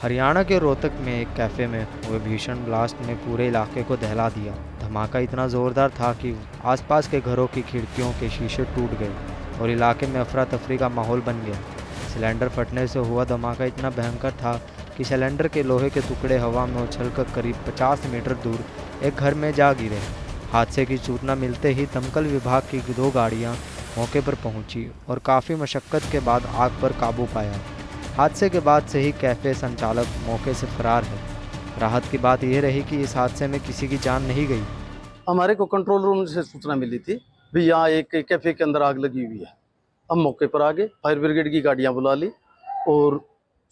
हरियाणा के रोहतक में एक कैफ़े में हुए भीषण ब्लास्ट ने पूरे इलाके को दहला दिया। धमाका इतना ज़ोरदार था कि आसपास के घरों की खिड़कियों के शीशे टूट गए और इलाके में अफरा तफरी का माहौल बन गया। सिलेंडर फटने से हुआ धमाका इतना भयंकर था कि सिलेंडर के लोहे के टुकड़े हवा में उछलकर करीब 50 मीटर दूर एक घर में जा गिरे। हादसे की सूचना मिलते ही दमकल विभाग की 2 गाड़ियाँ मौके पर पहुंची और काफ़ी मशक्क़त के बाद आग पर काबू पाया। हादसे के बाद से ही कैफ़े संचालक मौके से फरार है। राहत की बात यह रही कि इस हादसे में किसी की जान नहीं गई। हमारे को कंट्रोल रूम से सूचना मिली थी भी यहाँ एक कैफे के अंदर आग लगी हुई है। हम मौके पर आ गए, फायर ब्रिगेड की गाड़ियाँ बुला ली और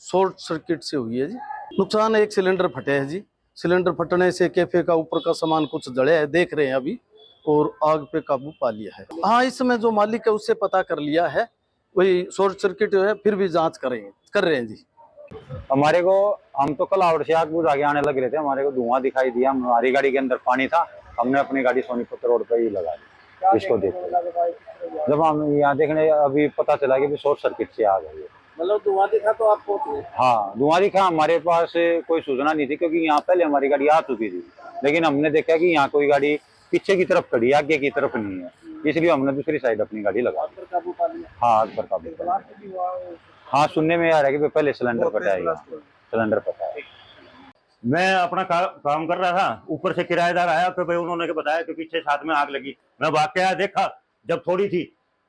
शॉर्ट सर्किट से हुई है जी। नुकसान एक सिलेंडर फटे है जी। सिलेंडर फटने से कैफे का ऊपर का सामान कुछ जले है, देख रहे हैं अभी, और आग पे काबू पा लिया है। हाँ, इस समय जो मालिक है उससे पता कर लिया है, वही शॉर्ट सर्किट है, फिर भी जांच कर रहे हैं जी। हमारे को हम तो कल आवड़ से आग बुझा के आने लग रहे थे, हमारे को धुआं दिखाई दिया। हमारी गाड़ी के अंदर पानी था, हमने अपनी गाड़ी सोनीपत रोड पे ही लगा दी। इसको देखते जब हम यहाँ देखने अभी पता चला कि शॉर्ट सर्किट से आग है। मतलब धुआं दिखा तो आप पहुंचे? हाँ, धुआं दिखा। हमारे पास कोई सूचना नहीं थी क्योंकि यहाँ पहले हमारी गाड़ी आ चुकी थी, लेकिन हमने देखा कि यहाँ कोई गाड़ी पीछे की तरफ खड़ी, आगे की तरफ नहीं है, इसलिए हमने दूसरी साइड अपनी गाड़ी लगा दी। हाँ, आग पर काबू पा लिया। हाँ, सुनने में आ रहा है कि पहले सिलेंडर फटा है। मैं अपना काम कर रहा था, ऊपर से किराएदार आया तो भाई उन्होंने बताया कि पीछे साथ में आग लगी। मैं भाग के आया, देखा जब थोड़ी थी,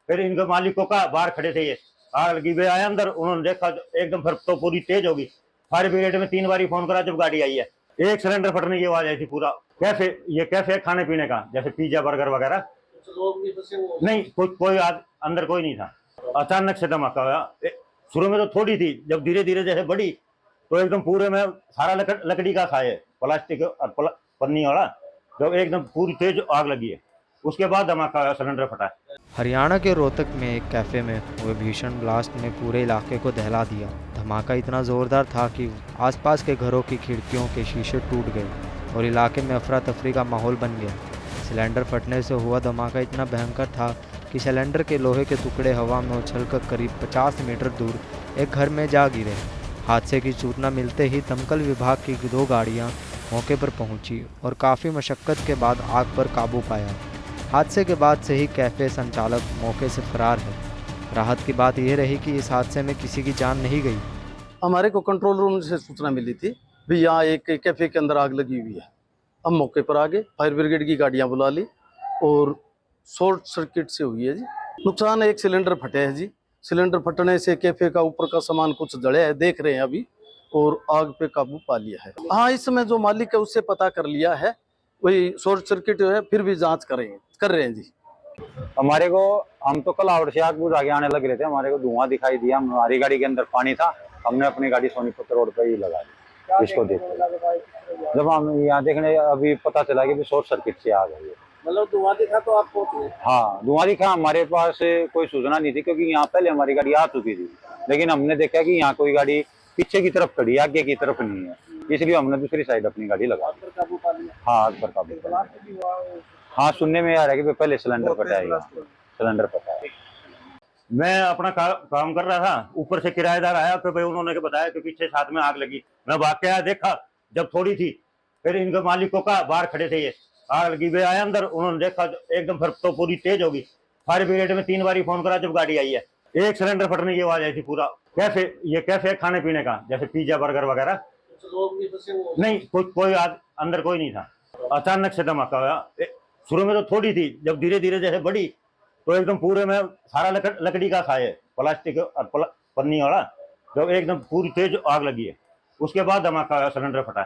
फिर इनके मालिकों का बाहर खड़े थे, ये आग लगी। वे आया अंदर, उन्होंने देखा एकदम फिर तो पूरी तेज होगी। फायर ब्रिगेड में 3 बार फोन करा जब गाड़ी आई है। एक सिलेंडर फटने की आवाज आई थी। पूरा कैफे, ये कैफे खाने पीने का, जैसे पिज्जा बर्गर वगैरह। नहीं, कोई अंदर कोई नहीं था। अचानक से धमाका हुआ। शुरू में तो थोड़ी थी, जब धीरे धीरे जैसे बढ़ी तो एकदम पूरे में सारा लकड़ी का था, ये प्लास्टिक और पन्नी वाला, जब एकदम पूरी तेज आग लगी है। उसके बाद धमाका सिलेंडर फटा। हरियाणा के रोहतक में एक कैफ़े में हुए भीषण ब्लास्ट ने पूरे इलाके को दहला दिया। धमाका इतना ज़ोरदार था कि आसपास के घरों की खिड़कियों के शीशे टूट गए और इलाके में अफरा तफरी का माहौल बन गया। सिलेंडर फटने से हुआ धमाका इतना भयंकर था कि सिलेंडर के लोहे के टुकड़े हवा में उछलकर करीब 50 मीटर दूर एक घर में जा गिरे। हादसे की सूचना मिलते ही दमकल विभाग की 2 गाड़ियाँ मौके पर पहुंची और काफ़ी मशक्क़त के बाद आग पर काबू पाया। हादसे के बाद से ही कैफ़े संचालक मौके से फरार है। राहत की बात यह रही कि इस हादसे में किसी की जान नहीं गई। हमारे को कंट्रोल रूम से सूचना मिली थी भी यहाँ एक कैफे के अंदर आग लगी हुई है। हम मौके पर आ गए, फायर ब्रिगेड की गाड़ियाँ बुला ली और शॉर्ट सर्किट से हुई है जी। नुकसान एक सिलेंडर फटे है जी। सिलेंडर फटने से कैफे का ऊपर का सामान कुछ जले है, देख रहे हैं अभी, और आग पे काबू पा लिया है। हाँ, इस समय जो मालिक है उससे पता कर लिया है, वही शॉर्ट सर्किट है, फिर भी जांच कर रहे हैं जी। हमारे को हम तो कल आवड़ से आग बुझा के आने लग रहे थे, हमारे को धुआं दिखाई दिया। हमारी गाड़ी के अंदर पानी था, हमने अपनी गाड़ी सोनीपत रोड पे ही लगा दी। इसको देखते जब हम यहाँ देखने अभी पता चला कि शॉर्ट सर्किट से आग है। मतलब धुआं दिखा तो आप पहुंचे? हाँ, धुआं दिखा। हमारे पास कोई सूचना नहीं थी क्योंकि यहाँ पहले हमारी गाड़ी आ चुकी थी, लेकिन हमने देखा कि यहाँ कोई गाड़ी पीछे की तरफ खड़ी, आगे की तरफ नहीं है, इसलिए हमने दूसरी साइड अपनी गाड़ी लगा दी। हाँ, आग पर काबू पा लिया। हाँ, सुनने में आ रहा है कि पहले सिलेंडर फटा है। मैं अपना काम कर रहा था, ऊपर से किराएदार आया तो भाई उन्होंने बताया कि पीछे साथ में आग लगी। मैं भाग के आया, देखा जब थोड़ी थी, फिर इनके मालिकों का बाहर खड़े थे, ये आग लगी। वे आया अंदर, उन्होंने देखा एकदम फिर तो पूरी तेज होगी। फायर ब्रिगेड में 3 बार फोन करा जब गाड़ी आई है। एक सिलेंडर फटने की आवाज आई थी। पूरा कैफे, ये कैफे खाने पीने का, जैसे पिज्जा बर्गर वगैरह। नहीं, कोई अंदर कोई नहीं था। अचानक से धमाका हुआ। शुरू में तो थोड़ी थी, जब धीरे धीरे जैसे बढ़ी तो एकदम पूरे में सारा लकड़ी का था, ये प्लास्टिक और पन्नी वाला, जब एकदम पूरी तेज आग लगी है। उसके बाद धमाका सिलेंडर फटा।